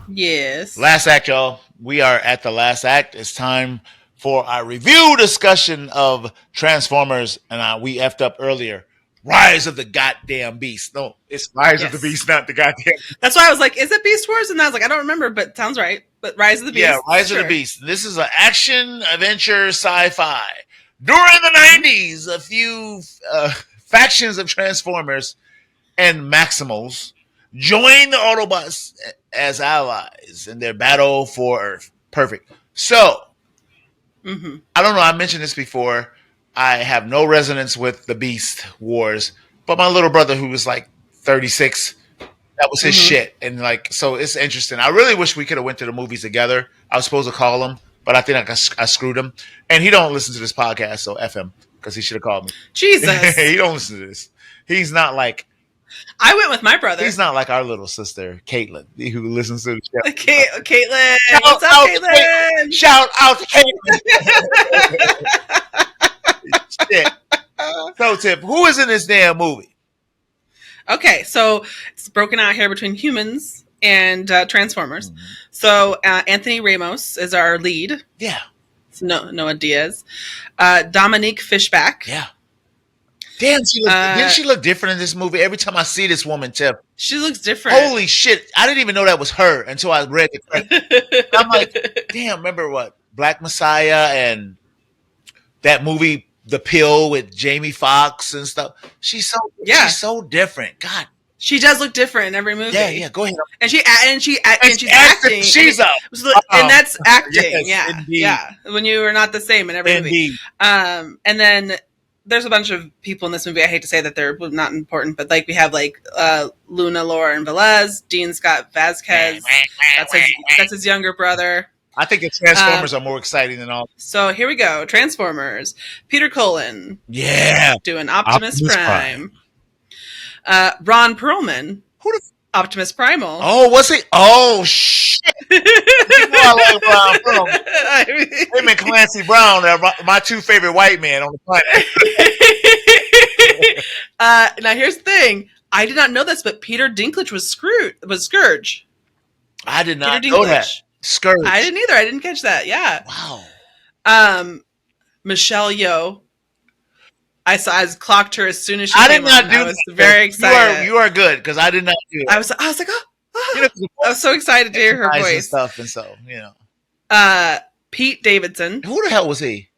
Yes. Last act, y'all. We are at the last act. It's time for our review discussion of Transformers, and we effed up earlier. Rise of the goddamn beast. No, it's Rise of the Yes. Beast, not the goddamn. That's why I was like, is it Beast Wars? And I was like, I don't remember, but sounds right. But Rise of the Yeah, Beast. Rise of Sure. the Beast. This is an action adventure sci-fi. During the '90s, a few factions of Transformers and Maximals join the Autobots as allies in their battle for Earth. Perfect. So, I don't know. I mentioned this before. I have no resonance with the Beast Wars, but my little brother, who was like 36, that was his shit, and like, so it's interesting. I really wish we could have went to the movies together. I was supposed to call him, but I think I screwed him, and he don't listen to this podcast, so f him because he should have called me. Jesus. He don't listen to this. He's not like I went with my brother. he's not like our little sister Caitlin, who listens to the show. Caitlin. Shout What's up, out Caitlin? Shout out to Caitlin. Shit. So, Tip, who is in this damn movie? Okay, so it's broken out here between humans and Transformers. So Anthony Ramos is our lead. Yeah. It's Noah Diaz. Dominique Fishback. Yeah. Damn, didn't she look different in this movie? Every time I see this woman, Tip, She looks different. holy shit! I didn't even know that was her until I read the credits. I'm like, damn. Remember what Black Messiah and that movie, The Pill, with Jamie Foxx and stuff? She's so different. God, She does look different in every movie. yeah. Go ahead. And she's acting. She's up. And that's acting. Yes, yeah, indeed. yeah. When you are not the same in every movie. Indeed. And then there's a bunch of people in this movie. I hate to say that they're not important, but like we have like Luna Lauren Velez, Dean Scott Vasquez. That's his younger brother. I think the Transformers are more exciting than all. So here we go. Transformers. Peter Cullen Yeah. doing Optimus Prime. Ron Perlman. Who the Optimus Primal. Oh, what's he? Oh, shit. You know I like Ron Perlman. Him and Clancy Brown are my two favorite white men on the planet. Now here's the thing. I did not know this, but Peter Dinklage was Scourge. I did not Peter know Dinklage. that. Scourge. I didn't either. I didn't catch that. Yeah. Wow. Michelle Yeoh. I clocked her as soon as she I came did not on. do I was that. very excited. You are good because I did not do it. I was like, oh. You know, I was so excited to hear her and voice. stuff, and so you know. Pete Davidson. Who the hell was he?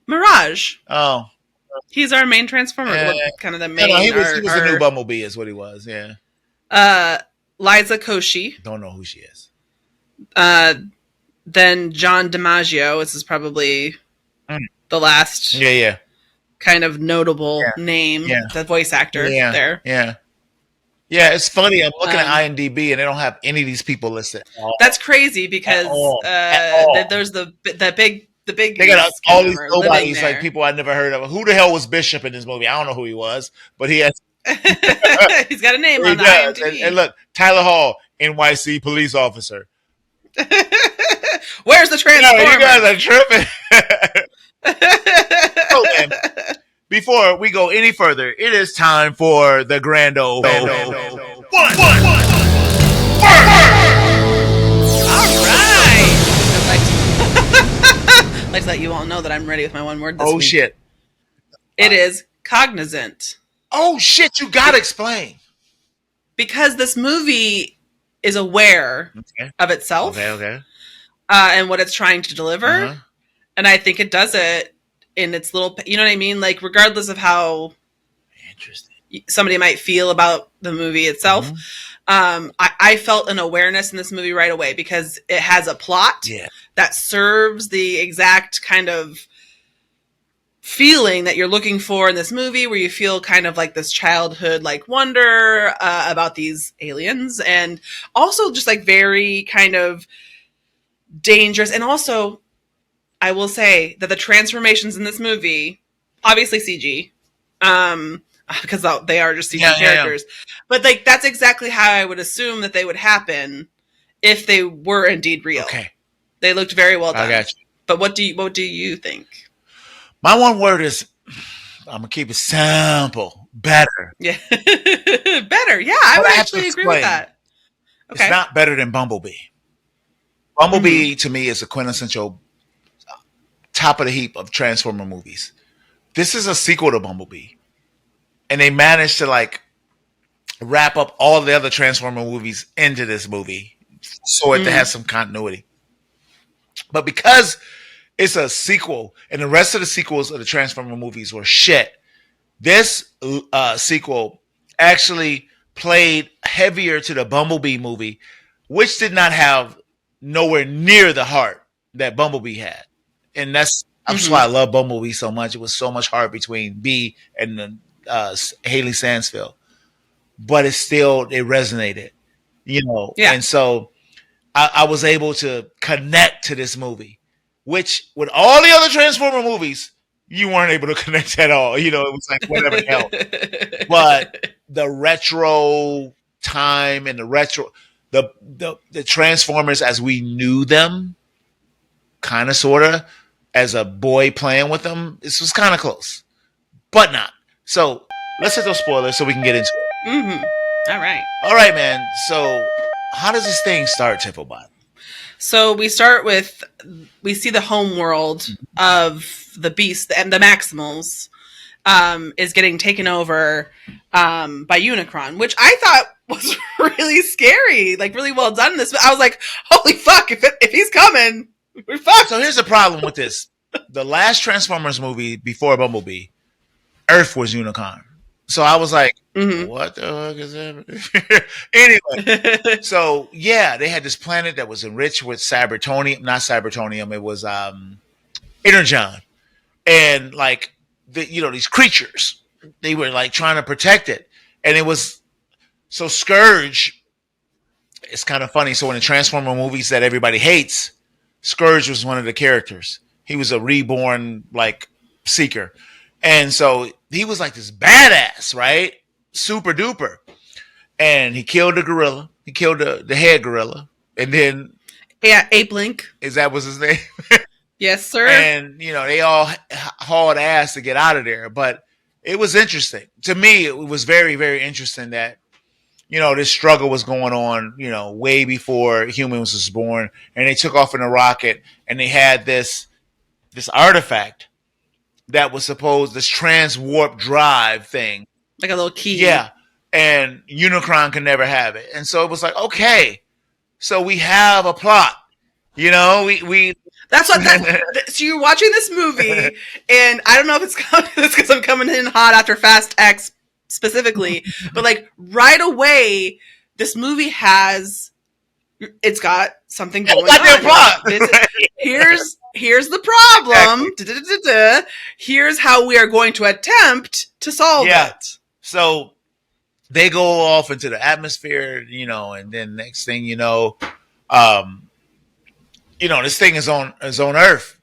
Mirage. Oh, He's our main Transformer. Kind of the main. he was the new Bumblebee, is what he was. Yeah. Liza Koshy. Don't know who she is. Then John DiMaggio. This is probably the last. Yeah. Kind of notable name. Yeah. The voice actor there. Yeah, it's funny. I'm looking at IMDb and they don't have any of these people listed. That's crazy because there's the big. They got all these nobodies, like people I never heard of. Who the hell was Bishop in this movie? I don't know who he was, but he has. He's got a name on the IMDb. And look, Tyler Hall, NYC police officer. Where's the Transformer? No, you guys are tripping. Oh, man. Before we go any further, it is time for the grand old. All right. I'd like to let you all know that I'm ready with my one word this week. Shit. It is cognizant. Oh shit, you gotta explain. Because this movie is aware of itself. Okay. And what it's trying to deliver. And I think it does it in its little, you know what I mean? Like, regardless of how somebody might feel about the movie itself, I felt an awareness in this movie right away because it has a plot that serves the exact kind of feeling that you're looking for in this movie, where you feel kind of like this childhood, like wonder about these aliens, and also just like very kind of dangerous. And also, I will say that the transformations in this movie, obviously CG, because they are just CG characters, but like that's exactly how I would assume that they would happen if they were indeed real. Okay, they looked very well done. I got you. But what do you think? My one word is, I'm gonna keep it simple. Better. Yeah, better. Yeah, I would actually agree with that. Okay. It's not better than Bumblebee. Bumblebee to me is a quintessential top of the heap of Transformer movies. This is a sequel to Bumblebee, and they managed to like wrap up all the other Transformer movies into this movie so it has some continuity. But because it's a sequel, and the rest of the sequels of the Transformer movies were shit, this sequel actually played heavier to the Bumblebee movie, which did not have nowhere near the heart that Bumblebee had. And that's why I love Bumblebee so much. It was so much heart between B and Haley Sansfield, but it resonated, you know. Yeah. And so I was able to connect to this movie, which with all the other Transformer movies, you weren't able to connect at all. You know, it was like whatever the hell. But the retro time and the Transformers as we knew them, kind of, sort of, as a boy playing with them, this was kind of close, but not. So let's hit those spoilers so we can get into it. All right, man. So how does this thing start, Tifobot? So we see the home world of the Beast and the Maximals is getting taken over by Unicron, which I thought was really scary, like really well done in this. I was like, holy fuck, if he's coming, we're fucked. So here's the problem with this. The last Transformers movie before Bumblebee, Earth was Unicron. So I was like, what the fuck is that? Anyway, so yeah, they had this planet that was enriched with cybertonium, not cybertonium, it was Energon. And like, these creatures, they were like trying to protect it. And it was, so Scourge, it's kind of funny. So in the Transformer movies that everybody hates, Scourge was one of the characters. He was a reborn, like, seeker. And so he was like this badass, right? Super duper. And he killed the gorilla. He killed the head gorilla. And then... Yeah, Ape Link. That was his name? Yes, sir. And, they all hauled ass to get out of there. But it was interesting. To me, it was very, very interesting that, this struggle was going on, way before humans was born. And they took off in a rocket. And they had this artifact that was this trans-warp drive thing. Like a little key. Yeah. And Unicron could never have it. And so it was like, okay, so we have a plot. We That's what. So you're watching this movie, and I don't know if it's because I'm coming in hot after Fast X specifically, but like right away, this movie it's got something going on. Plot. Here's the problem. Exactly. Here's how we are going to attempt to solve it. So they go off into the atmosphere, and then next thing this thing is on Earth,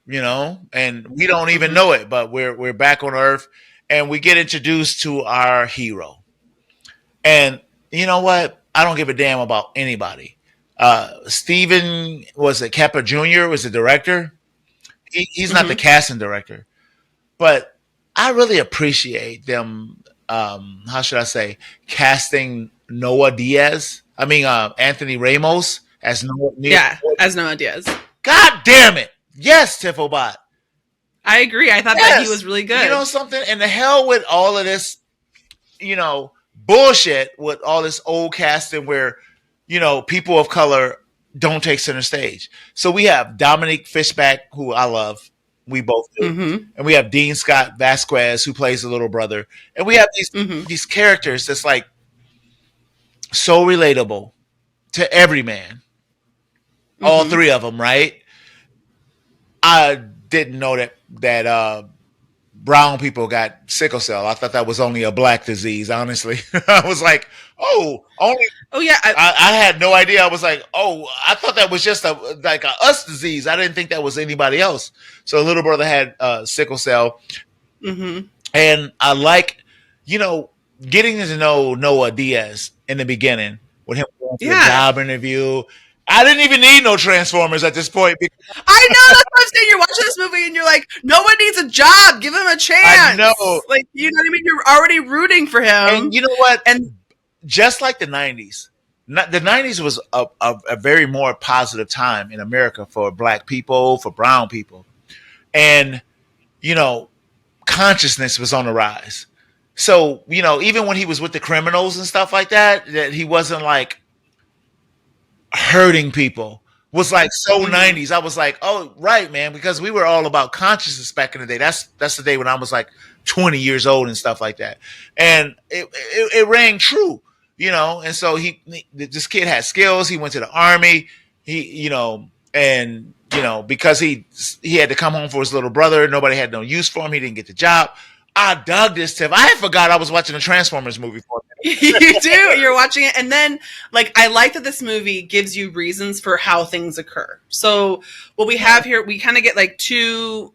and we don't even know it, but we're back on Earth, and we get introduced to our hero. And you know what? I don't give a damn about anybody. Steven, was it Kepper Jr. was the director? He's not the casting director, but I really appreciate them. How should I say, casting Noah Diaz? I mean, Anthony Ramos as Noah. As Noah Diaz. God damn it! Yes, Tifobot. I agree. I thought that he was really good. You know something? And the hell with all of this, bullshit with all this old casting where, people of color don't take center stage. So we have Dominique Fishback, who I love. We both do. And we have Dean Scott Vasquez, who plays the little brother. And we have these characters that's like so relatable to every man. All three of them, right? I didn't know that brown people got sickle cell. I thought that was only a black disease, honestly. I was like, only. Oh, yeah. I had no idea. I was like, I thought that was just a us disease. I didn't think that was anybody else. So little brother had sickle cell. And I like, getting to know Noah Diaz in the beginning with him going to a job interview. I didn't even need no Transformers at this point. I know, that's what I'm saying. You're watching this movie and you're like, no one needs a job. Give him a chance. I know. Like, you know what I mean? You're already rooting for him. And you know what? And just like the 90s, the 90s was a very more positive time in America for black people, for brown people. And, you know, consciousness was on the rise. So, you know, even when he was with the criminals and stuff like that, that he wasn't like hurting people was like so 90s. I was like, oh, right, man, because we were all about consciousness back in the day. That's the day when I was like 20 years old and stuff like that. And it rang true, you know. And so this kid had skills. He went to the army. He, you know, and you know, because he had to come home for his little brother. Nobody had no use for him. He didn't get the job. I dug this, Tiff. I forgot I was watching a Transformers movie for a minute. You do. You're watching it, and then like I like that this movie gives you reasons for how things occur. So what we have here, we kind of get like two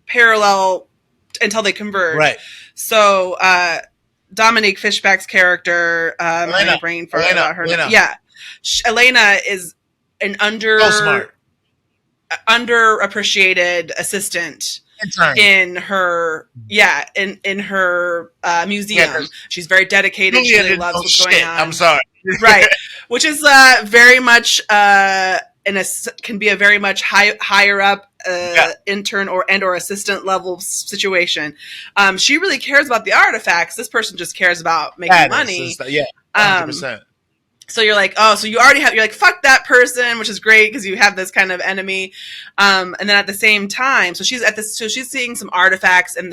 parallel until they converge. Right. So Dominique Fishback's character, my brain for her. Elena. Yeah, Elena is an underappreciated assistant in her in her museum. Yeah, she's very dedicated. She really loves what's going on. I'm sorry. Right, which is very much can be a very much higher up intern or assistant level situation. She really cares about the artifacts. This person just cares about making money. Yeah, 100%. So you're like, oh, so you're like, fuck that person, which is great because you have this kind of enemy. And then at the same time, so she's seeing some artifacts and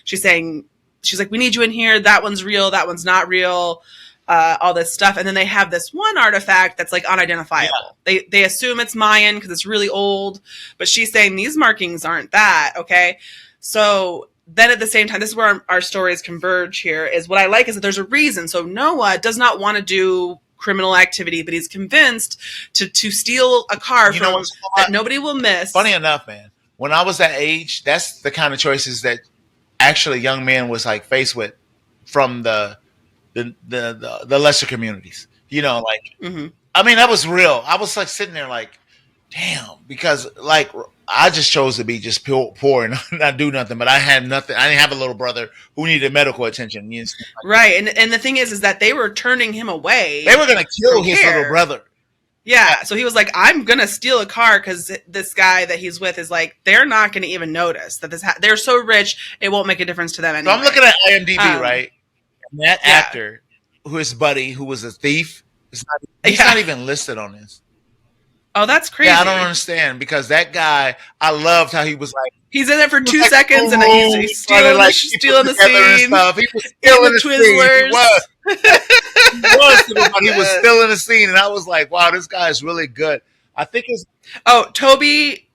she's like, we need you in here. That one's real. That one's not real. All this stuff. And then they have this one artifact that's like unidentifiable. Yeah. They assume it's Mayan because it's really old, but she's saying these markings aren't that. Okay. So then at the same time, this is where our stories converge here, is what I like is that there's a reason. So Noah does not want to do criminal activity, but he's convinced to steal a car that nobody will miss. Funny enough, man, when I was that age, that's the kind of choices that actually young men was like faced with from the lesser communities. You know, like I mean, that was real. I was like sitting there like, damn, because like I just chose to be just poor and not do nothing. But I had nothing. I didn't have a little brother who needed medical attention. You know, right. And the thing is that they were turning him away. They were going to kill his little brother. Yeah. So he was like, I'm going to steal a car because this guy that he's with is like, they're not going to even notice that they're so rich. It won't make a difference to them anyway. So I'm looking at IMDb, right? And that actor, who is Buddy, who was a thief, he's not even listed on this. Oh, that's crazy. Yeah, I don't understand because that guy, I loved how he was like. He's in there for 2 seconds and he's stealing the scene. Stuff. He was stealing the Twizzlers. He was stealing the scene. And I was like, wow, this guy is really good. I think it's. Oh, Toby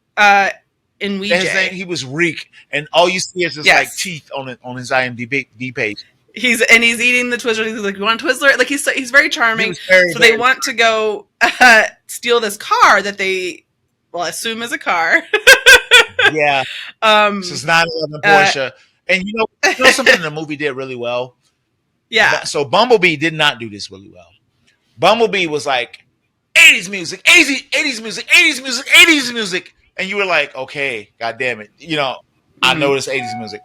in Ouija. His name, he was Reek. And all you see is his like teeth on his IMDb page. He's eating the Twizzlers. He's like, "You want a Twizzler?" Like he's very charming. So they want to go steal this car that they assume is a car. Yeah. This is 911 Porsche. And you know something the movie did really well. Yeah. So Bumblebee did not do this really well. Bumblebee was like 80s music, 80s music, 80s music, 80s music, and you were like, okay, god damn it, you know, I know this 80s music.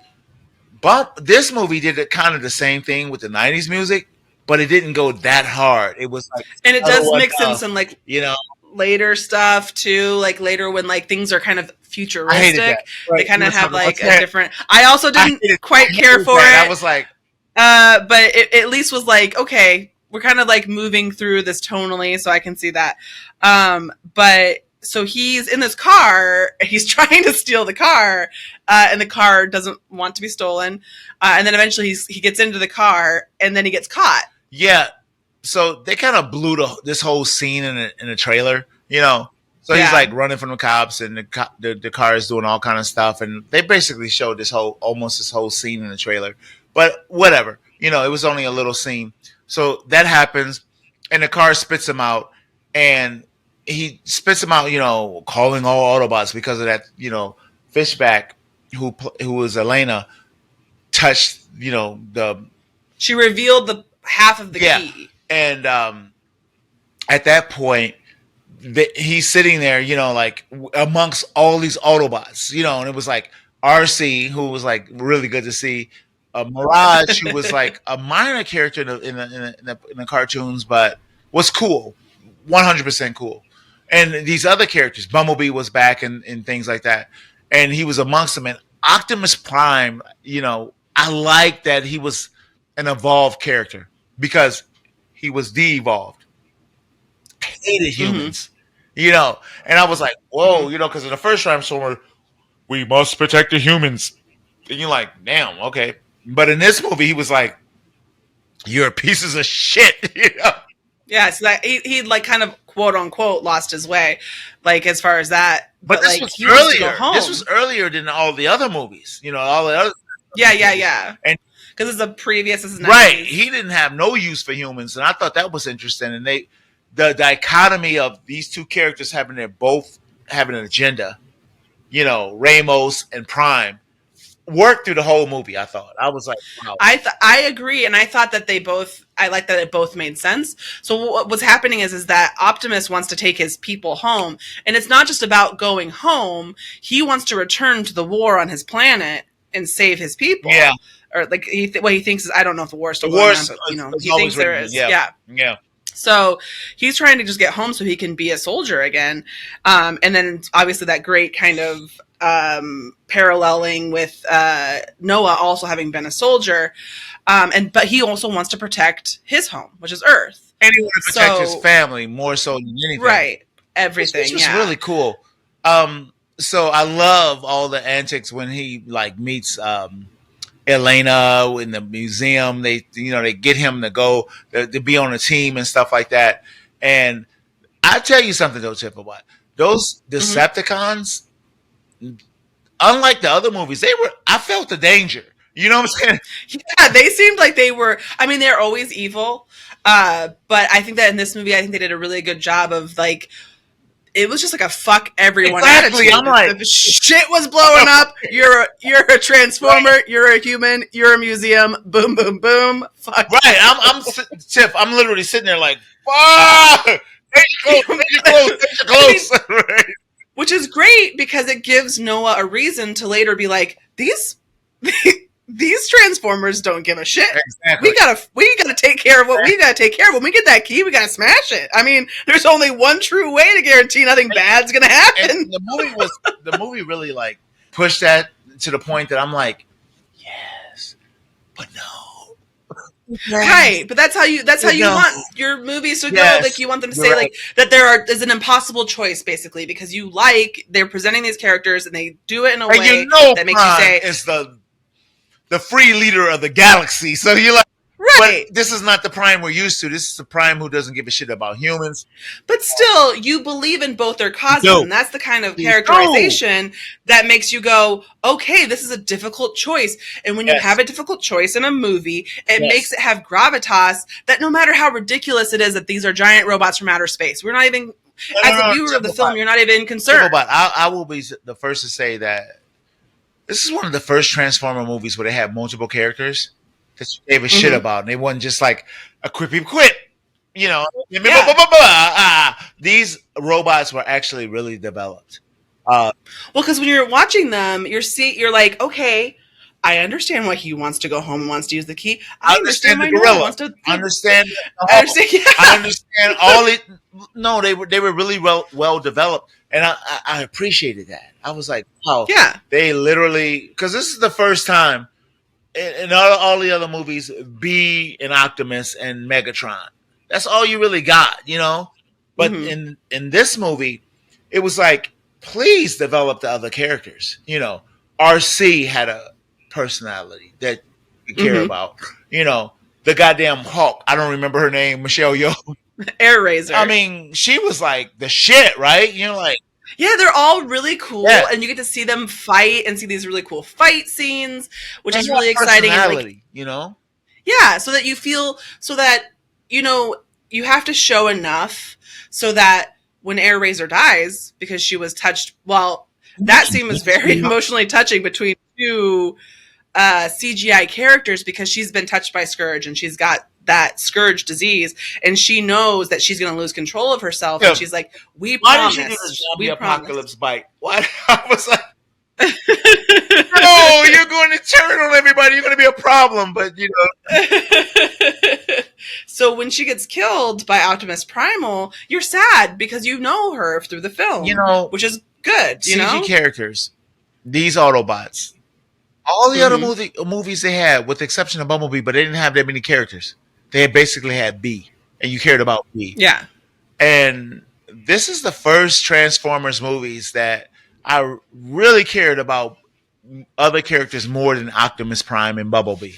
But this movie did it kind of the same thing with the 90s music, but it didn't go that hard. It was like, and it does mix in some like, you know, later stuff too. Like later when like things are kind of futuristic, they kind of have like a different. I also didn't quite care for it. I was like, but it at least was like, okay, we're kind of like moving through this tonally, so I can see that. But. So he's in this car, he's trying to steal the car, and the car doesn't want to be stolen. And then eventually he gets into the car, and then he gets caught. Yeah. So they kind of blew this whole scene in a trailer, you know. So he's like running from the cops, and the car is doing all kind of stuff. And they basically showed this whole scene in the trailer. But whatever. You know, it was only a little scene. So that happens, and the car spits him out, and he spits him out, you know, calling all Autobots because of that, you know, Fishback, who was Elena, touched, you know, she revealed the half of the key. And at that point, he's sitting there, you know, like amongst all these Autobots, you know, and it was like RC, who was like really good to see, Mirage, who was like a minor character in the cartoons, but was cool, 100% cool. And these other characters, Bumblebee was back and things like that, and he was amongst them. And Optimus Prime, I like that he was an evolved character because he was de-evolved. Hated humans, and I was like, whoa, because in the first Transformer, we must protect the humans, and you're like, damn, okay. But in this movie, he was like, you're pieces of shit, Yeah, so that he like kind of quote unquote lost his way, like as far as that. But this like was he wants to go earlier. home. This was earlier than all the other movies. All the other. Yeah. And because it's a previous, this is 90s. Right, he didn't have no use for humans, and I thought that was interesting. And the dichotomy of these two characters both having an agenda, Ramos and Prime, worked through the whole movie. I thought I was like, wow. I agree, and I thought that I like that it both made sense. So what's happening is that Optimus wants to take his people home, and it's not just about going home. He wants to return to the war on his planet and save his people. Yeah, or like what he thinks is, I don't know if the war is still the going on, but he thinks there is. Yeah. So he's trying to just get home so he can be a soldier again, and then obviously that great kind of paralleling with Noah also having been a soldier, but he also wants to protect his home, which is Earth, and he wants to protect his family more so than anything. Right, everything. Which was really cool. So I love all the antics when he meets Elena in the museum. They get him to go to be on a team and stuff like that. And I tell you something though, Chip, about those Decepticons. Unlike the other movies, I felt the danger. You know what I'm saying? Yeah, they seemed like they were. I mean, they're always evil, but I think that in this movie, I think they did a really good job of it was just like a fuck everyone attitude. I'm like, the shit was blowing up. You're a transformer. Right. You're a human. You're a museum. Boom, boom, boom. Fuck. Right. I'm Tiff. I'm literally sitting there like, fuck. Take your clothes. Right. Which is great because it gives Noah a reason to later be like, these Transformers don't give a shit. Exactly. We gotta take care of what we gotta take care of. When we get that key, we gotta smash it. I mean, there's only one true way to guarantee nothing bad's gonna happen. And the movie really pushed that to the point that I'm like, yes, but no. Right, but that's how you want your movies to go. Like you want them to say that there's an impossible choice, basically, because they're presenting these characters and they do it in a way that makes you say it's the free leader of the galaxy. So you're like, right, but this is not the Prime we're used to. This is the Prime who doesn't give a shit about humans. But still, you believe in both their causes, and that's the kind of characterization that makes you go, okay, this is a difficult choice. And when you have a difficult choice in a movie, it makes it have gravitas that no matter how ridiculous it is that these are giant robots from outer space, we're not even, as a viewer of the film, you're not even concerned. I will be the first to say that this is one of the first Transformer movies where they have multiple characters that you gave a shit about, and they wasn't just like a quippy quit. These robots were actually really developed. Well, because when you're watching them, you're like, okay, I understand why he wants to go home and wants to use the key. I understand the gorilla. I understand all it. No, they were really well developed, and I appreciated that. I was like, wow, they literally, because this is the first time in all the other movies, B and Optimus and Megatron. That's all you really got, But in this movie, it was like, please develop the other characters. RC had a personality that you care about. The goddamn Hulk. I don't remember her name. Michelle Yeoh. Airazor. I mean, she was like the shit, right? Yeah, they're all really cool, and you get to see them fight and see these really cool fight scenes, which is really exciting. And yeah, so that you feel, you have to show enough so that when Airazor dies, because she was touched, that scene was very emotionally touching between two CGI characters, because she's been touched by Scourge and she's got that Scourge disease, and she knows that she's going to lose control of herself, and she's like, "We promise." Why did you do the zombie apocalypse bite? What? I was like, No, you're going to turn on everybody. You're going to be a problem. But So when she gets killed by Optimus Primal, you're sad because you know her through the film, which is good. CG characters, these Autobots, all the other movies they had, with the exception of Bumblebee, but they didn't have that many characters. They basically had B, and you cared about B. Yeah. And this is the first Transformers movies that I really cared about other characters more than Optimus Prime and Bumblebee.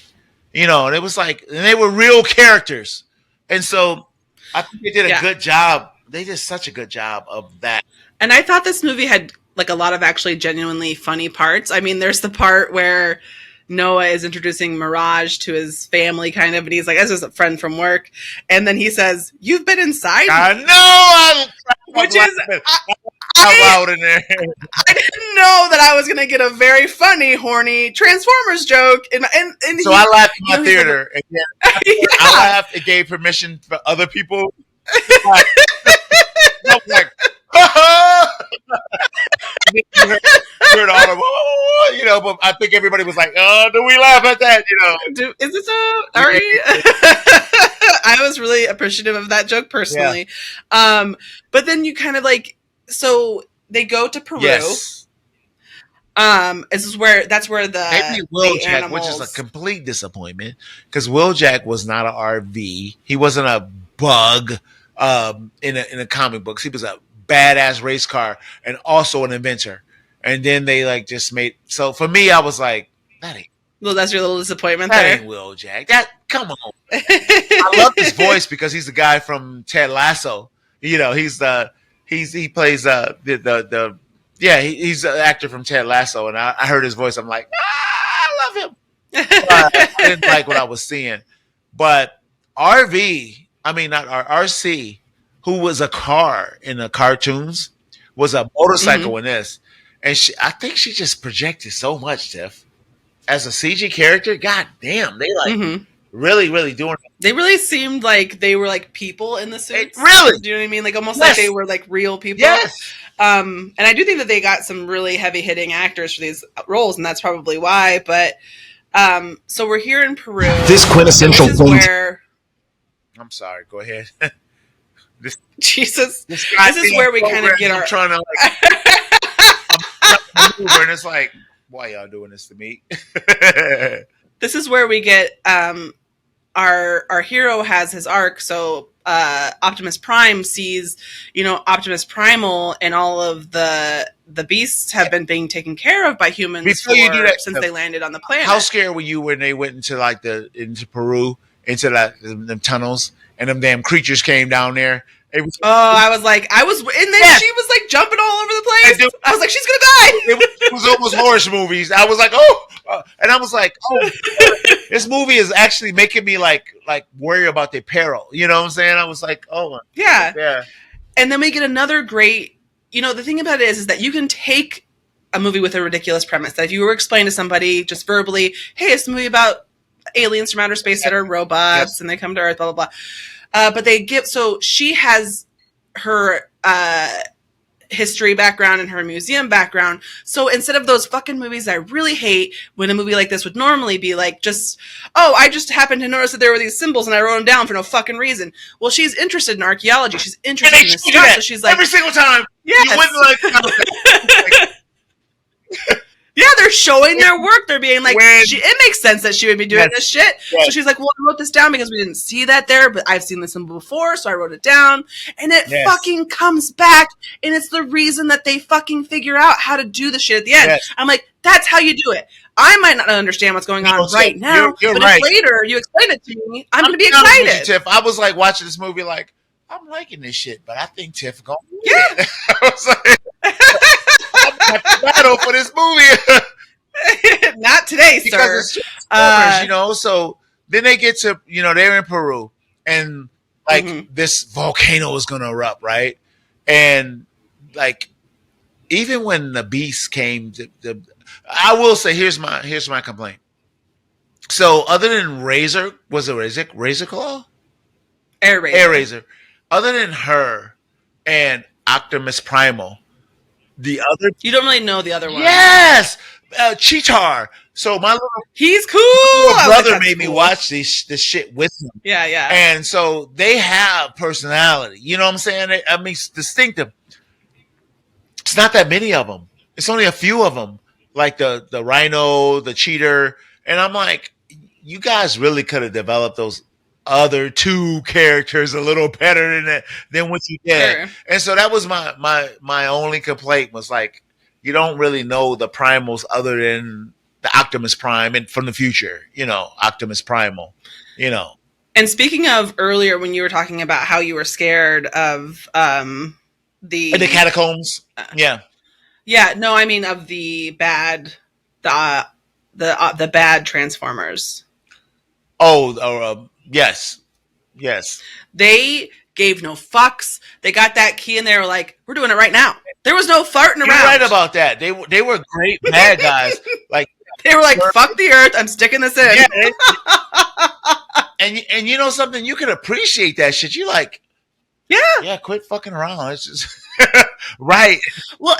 And it was like, and they were real characters. And so I think they did a good job. They did such a good job of that. And I thought this movie had like a lot of actually genuinely funny parts. I mean, there's the part where Noah is introducing Mirage to his family, kind of, and he's like, "This is a friend from work," and then he says, "You've been inside." I know, which is out in there. I didn't know that I was going to get a very funny, horny Transformers joke, and so I laughed in my theater. Like, I laughed. It gave permission for other people. I was like, heard all of, but I think everybody was like, "Oh, do we laugh at that?" Is it so? Are we? I was really appreciative of that joke personally, but then you kind of like, so they go to Peru. Yes. That's where the Wheeljack, which is a complete disappointment because Wheeljack was not an RV. He wasn't a bug in a comic books. He was a badass race car and also an inventor. And then they like just made, so for me I was like, that ain't, well, that's your little disappointment that there. ain't Wheeljack. That, come on. I love his voice because he's the guy from Ted Lasso. He plays he's the actor from Ted Lasso, and I heard his voice. I'm like, I love him. I didn't like what I was seeing, but RC, who was a car in the cartoons, was a motorcycle in this. And I think she just projected so much, Tiff. As a CG character, god damn, they like really, really doing it. They really seemed like they were like people in the suits. Really? Do you know what I mean? Like almost like they were like real people. Yes. And I do think that they got some really heavy hitting actors for these roles, and that's probably why. But so we're here in Peru. This quintessential where I'm sorry, go ahead. This is where we kind of get our trying to like I'm and it's like, why y'all doing this to me? This is where we get our hero has his arc. So Optimus Prime sees, Optimus Primal and all of the beasts have been being taken care of by humans since they landed on the planet. How scared were you when they went into like into Peru, into them tunnels, and them damn creatures came down there? I was and then she was like jumping all over the place. I was like, she's gonna die. It was almost horror movies. I was like, and I was like, this movie is actually making me like worry about their peril. You know what I'm saying? I was like, yeah. And then we get another great. The thing about it is that you can take a movie with a ridiculous premise that if you were explaining to somebody just verbally, hey, it's a movie about aliens from outer space that are robots and they come to Earth, blah blah blah. But so she has her history background and her museum background. So instead of those fucking movies I really hate, when a movie like this would normally be like, I just happened to notice that there were these symbols and I wrote them down for no fucking reason. Well, she's interested in archaeology. She's interested in this stuff. So she's like, every single time. Yes. You wouldn't like yeah, they're showing their work. They're being like, it makes sense that she would be doing this shit. Yes. So she's like, well, I wrote this down because we didn't see that there, but I've seen this symbol before, so I wrote it down. And it fucking comes back, and it's the reason that they fucking figure out how to do the shit at the end. Yes. I'm like, that's how you do it. I might not understand what's going on right now, but if later you explain it to me, I'm going to be excited. Tiff, I was like watching this movie like, I'm liking this shit, but I think Tiff going to yeah. I was like, I'm going to battle for this movie. Not today, because sir. It's so then they get to, they're in Peru and like this volcano is going to erupt, right? And like, even when the beast came, I will say, here's my complaint. So other than Razor, was it Razor Claw? Air Razor. Other than her and Optimus Primal, the other, you don't really know the other one. Yes. Cheetar. So my He's cool. little brother made me watch this shit with him. Yeah, yeah. And so they have personality. You know what I'm saying? I mean, it's distinctive. It's not that many of them. It's only a few of them, like the rhino, the cheater, and I'm like, you guys really could have developed those other two characters a little better than what you did. Sure. And so that was my only complaint was like, you don't really know the primals other than the Optimus Prime and from the future, Optimus Primal, And speaking of earlier when you were talking about how you were scared of the catacombs, yeah, no, I mean of the bad the bad Transformers. Yes. They gave no fucks. They got that key and they were like, we're doing it right now. There was no farting around. You're right about that. They were great bad guys. Like they were like, fuck the Earth, I'm sticking this in. Yeah, and you know something, you can appreciate that shit. You like, yeah, quit fucking around. It's just right. Well,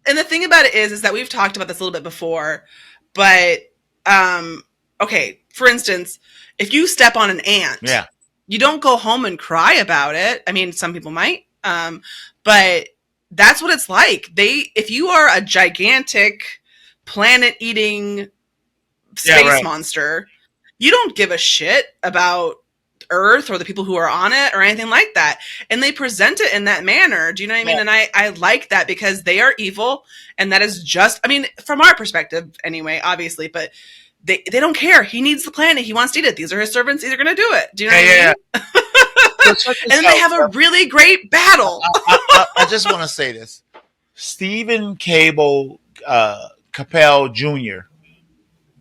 and the thing about it is that we've talked about this a little bit before, but okay, for instance, if you step on an ant, you don't go home and cry about it. I mean, some people might, but that's what it's like. If you are a gigantic planet-eating space monster, you don't give a shit about Earth or the people who are on it or anything like that. And they present it in that manner. Do you know what I mean? And I like that because they are evil. And that is just, I mean, from our perspective anyway, obviously, but they don't care. He needs the planet. He wants to eat it. These are his servants. These are going to do it. Do you know what I mean? And then they have a really great battle. I just want to say this. Stephen Cable Capel Jr.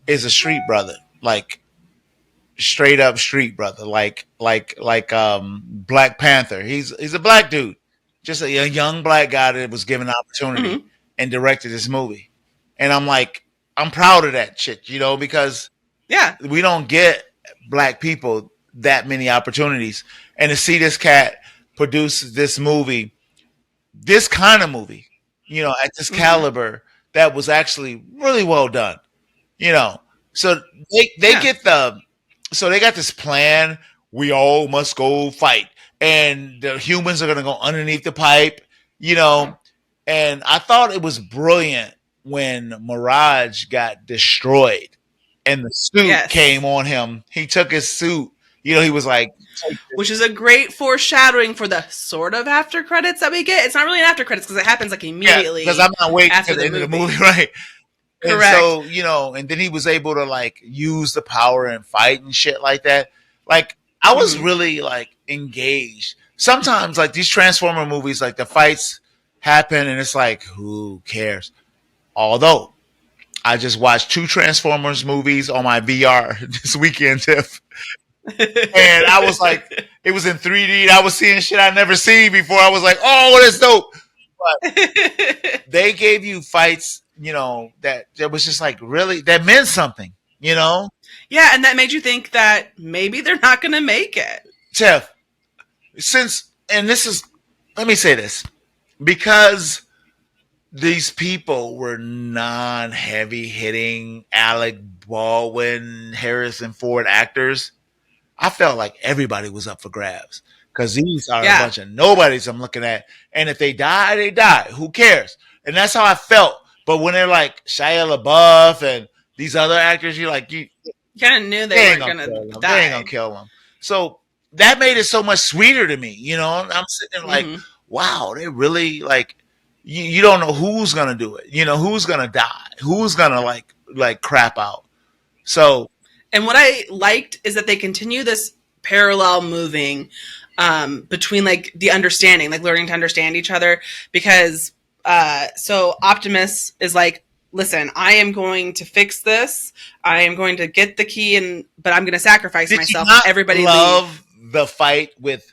is a street brother. Like, straight up street brother, like Black Panther. He's a black dude, just a young black guy that was given an opportunity and directed this movie. And I'm like, I'm proud of that shit, because we don't get black people that many opportunities. And to see this cat produce this movie, this kind of movie, at this caliber, that was actually really well done, So they get so they got this plan. We all must go fight, and the humans are going to go underneath the pipe, And I thought it was brilliant when Mirage got destroyed, and the suit came on him. He took his suit. He was like, which is a great foreshadowing for the sort of after credits that we get. It's not really an after credits because it happens like immediately. Because I'm not waiting to the end of the movie, right? Correct. And so, and then he was able to like use the power and fight and shit like that. Like I was really like engaged. Sometimes like these Transformer movies, like the fights happen and it's like, who cares? Although I just watched 2 Transformers movies on my VR this weekend, Tiff. And I was like, it was in 3D. And I was seeing shit I never seen before. I was like, oh, that's dope. But they gave you fights, that was just like really, that meant something, Yeah, and that made you think that maybe they're not going to make it. Tiff, let me say this, because these people were non-heavy hitting Alec Baldwin, Harrison Ford actors, I felt like everybody was up for grabs. Because these are a bunch of nobodies I'm looking at. And if they die, they die. Who cares? And that's how I felt. But when they're like Shia LaBeouf and these other actors, you're like, you kind of knew they weren't going to die. They ain't going to kill them. So that made it so much sweeter to me. I'm sitting there like, wow, they really like, you don't know who's going to do it. Who's going to die? Who's going to like crap out? So. And what I liked is that they continue this parallel moving between like the understanding, like learning to understand each other, because so Optimus is like, listen, I am going to fix this. I am going to get the key, but I'm going to sacrifice myself. Everybody love the fight with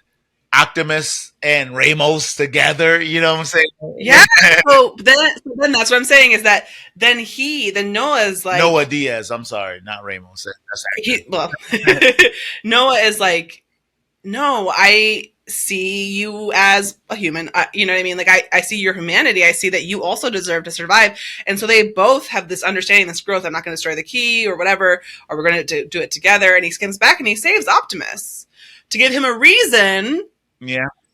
Optimus and Ramos together. You know what I'm saying? Yeah. So then that's what I'm saying is that then Noah's like Noah Diaz. I'm sorry, not Ramos. Noah is like, no, I see you as a human. You know what I mean? Like, I see your humanity. I see that you also deserve to survive. And so they both have this understanding, this growth. I'm not going to destroy the key or whatever, or we're going to do it together. And he comes back and he saves Optimus to give him a reason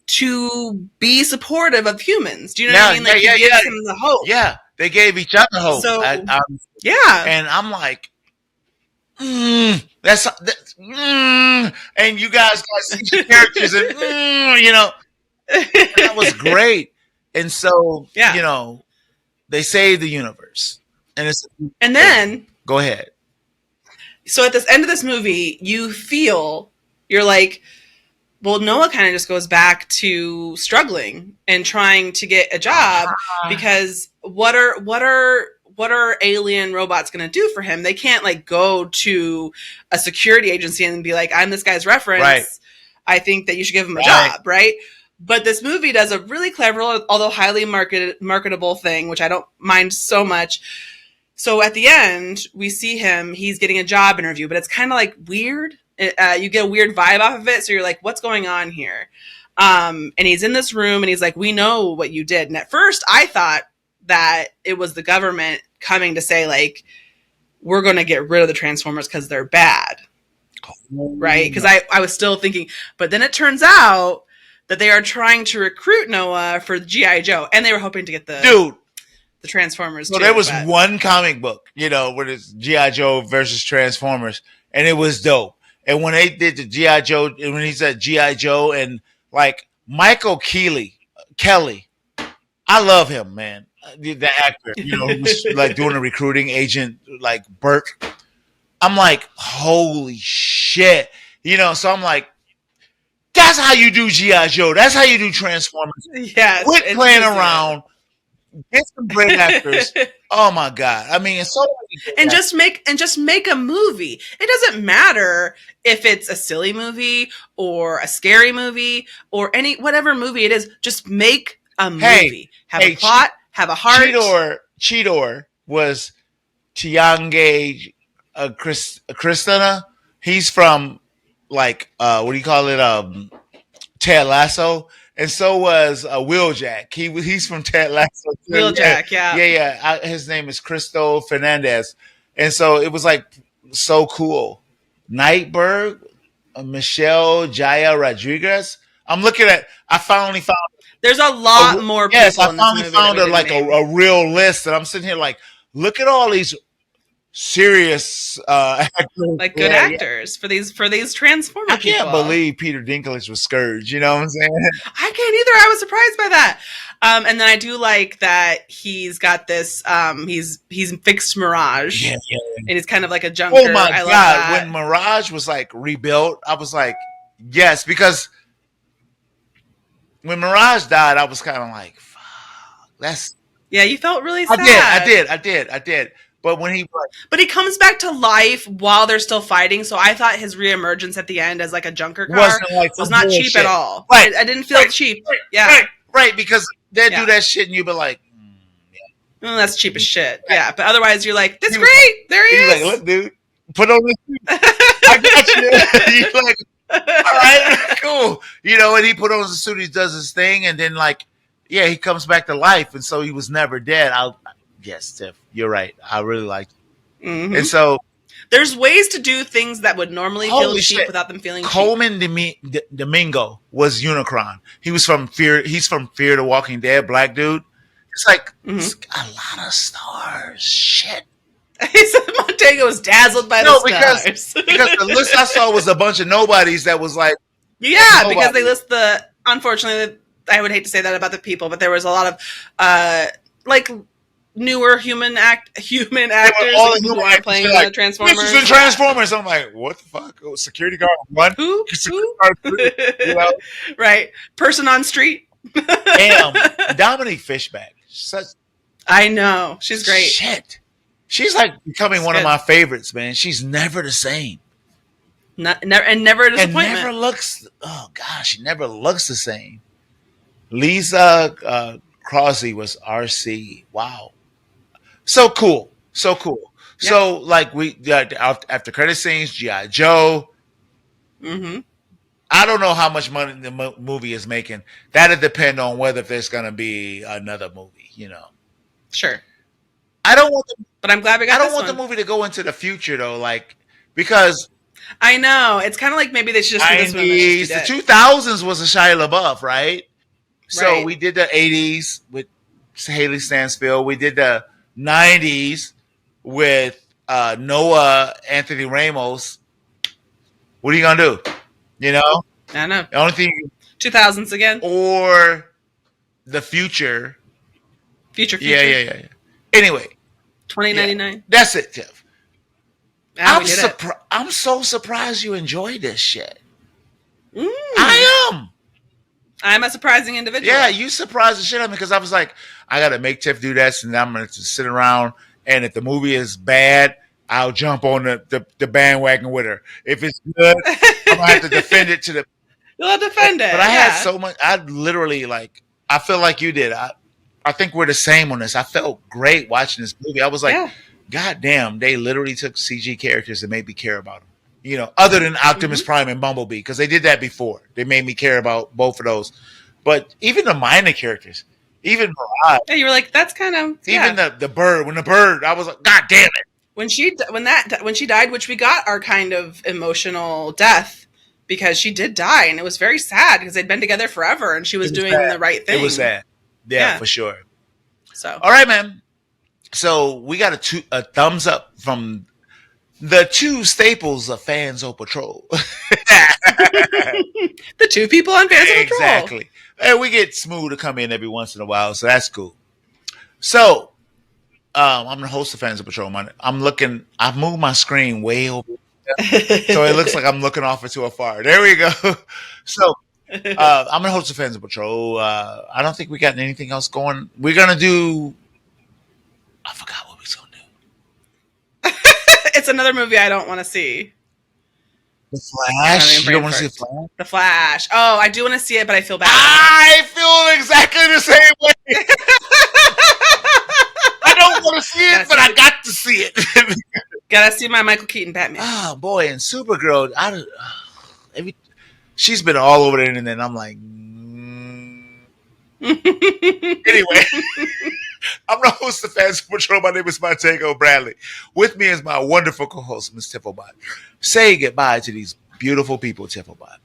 to be supportive of humans. Do you know what I mean? Like, he gives him the hope. Yeah, they gave each other hope. So, yeah. And I'm like, and you guys got such characters, and you know, that was great. And so, you know, they saved the universe, and then go ahead. So at the end of this movie, you're like, well, Noah kind of just goes back to struggling and trying to get a job because what are alien robots going to do for him? They can't like go to a security agency and be like, I'm this guy's reference. Right. I think that you should give him a job. Right. But this movie does a really clever, although highly marketable thing, which I don't mind so much. So at the end, we see he's getting a job interview, but it's kind of like weird. You get a weird vibe off of it. So you're like, what's going on here? And he's in this room and he's like, we know what you did. And at first I thought that it was the government coming to say like, we're going to get rid of the Transformers because they're bad. Right. Because I was still thinking, but then it turns out that they are trying to recruit Noah for G.I. Joe. And they were hoping to get the Transformers. So there was one comic book, you know, where it's G.I. Joe versus Transformers. And it was dope. And when they did the G.I. Joe, and when he said G.I. Joe, and like Michael Kelly, I love him, man. The actor, you know, who was like doing a recruiting agent, like Burt. I'm like, holy shit. You know, so I'm like, that's how you do G.I. Joe. That's how you do Transformers. Yeah. Quit playing around. Get some great actors. Oh my god! I mean, it's so and just make a movie. It doesn't matter if it's a silly movie or a scary movie or whatever movie it is. Just make a movie. Have a plot. Have a heart. Cheetor was Tiange Kristana. He's from like what do you call it? Ted Lasso. And so was Wheeljack. He's from Ted Lasso. Wheeljack, yeah. His name is Cristo Fernandez. And so it was like so cool. Nightbird, Michelle Jaya Rodriguez. I finally found. There's a lot more people. Yes, I finally found a real list, and I'm sitting here like, look at all these serious actors, like good actors for these Transformer people. I can't believe Peter Dinklage was Scourge. You know what I'm saying? I can't either. I was surprised by that. And then I do like that he's got this. He's fixed Mirage, and he's kind of like a junker. Oh my god! When Mirage was like rebuilt, I was like, yes, because when Mirage died, I was kind of like, fuck, that's. Yeah, you felt really sad. I did. But when he comes back to life while they're still fighting, so I thought his reemergence at the end as like a junker car was not cheap at all. Right. I didn't feel cheap. Right, because they do that shit and you be like, well, that's cheap as shit. Yeah, but otherwise you're like, that's great. There he is. He's like, look, dude, put on this suit. I got you. You're like, all right, cool. You know, and he put on the suit, he does his thing, and then like, yeah, he comes back to life, and so he was never dead. Yes, Tiff, you're right. I really liked it. Mm-hmm. And so there's ways to do things that would normally feel cheap without them feeling Coleman cheap. Domingo was Unicron. He was from Fear. He's from Fear the Walking Dead, black dude. It's like it's a lot of stars. Shit. He said Montego was dazzled by the stars. because the list I saw was a bunch of nobodies that was like because they list unfortunately I would hate to say that about the people, but there was a lot of like newer human actors. All the new actors playing the Transformers. This is in Transformers. I'm like, what the fuck? Oh, security guard one. Who? You know? Right. Person on street. Damn. Dominique Fishback. I know. She's great. Shit. She's like becoming one of my favorites, man. She's never the same. Never a disappointment. And never looks. Oh gosh, she never looks the same. Lisa Crosby was RC. Wow. So cool. Yep. So like we after credit scenes, G.I. Joe. Mm-hmm. I don't know how much money the movie is making. That'll depend on whether there's going to be another movie. Sure. I don't want. But I'm glad we got. I don't want the movie to go into the future though, because I know it's kind of like maybe they should just do this one. The 2000s was a Shia LaBeouf, right? So we did the 80s with Haley Stansfield. We did the 90s with Noah Anthony Ramos. What are you gonna do? I know. The only thing 2000s again, or the future. Future. Yeah. Anyway, 2099. Yeah, that's it, Tiff. Yeah, I'm so surprised you enjoyed this shit. I am. I'm a surprising individual. Yeah, you surprised the shit out of me because I was like, I gotta make Tiff do this, and I'm gonna just sit around. And if the movie is bad, I'll jump on the bandwagon with her. If it's good, I'm gonna have to defend it to the. You'll defend it. But I had so much. I literally I feel like you did. I think we're the same on this. I felt great watching this movie. I was like, God damn, they literally took CG characters and made me care about them. Other than Optimus Prime and Bumblebee, because they did that before. They made me care about both of those. But even the minor characters, even Mirage. Yeah, you were like, that's kind of even the bird. When the bird, I was like, God damn it. When she died, which we got our kind of emotional death because she did die, and it was very sad because they'd been together forever, and she was doing the right thing. It was sad. Yeah, for sure. So, all right, man. So we got a thumbs up from the two staples of Fanzo Patrol. The two people on Fanzo Patrol. Exactly. And we get Smooth to come in every once in a while, so that's cool. So, I'm the host of Fanzo Patrol. I've moved my screen way over, so it looks like I'm looking off into afar. There we go. So, I'm the host of Fanzo Patrol. I don't think we got anything else going. We're gonna do. I forgot what we was gonna do. It's another movie I don't want to see. The Flash. You don't want to see the Flash? The Flash. Oh, I do want to see it, but I feel bad. I feel exactly the same way. I don't want to see it, but I got to see it. Gotta see my Michael Keaton Batman. Oh boy, and Supergirl. She's been all over the internet. And I'm like, Anyway, I'm the host of Fanzo Patrol. My name is Montego Bradley. With me is my wonderful co-host, Ms. Tifflebot. Say goodbye to these beautiful people, Tifflebot.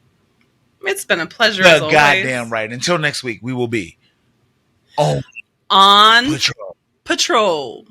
It's been a pleasure. As always. Goddamn right. Until next week, we will be on Patrol.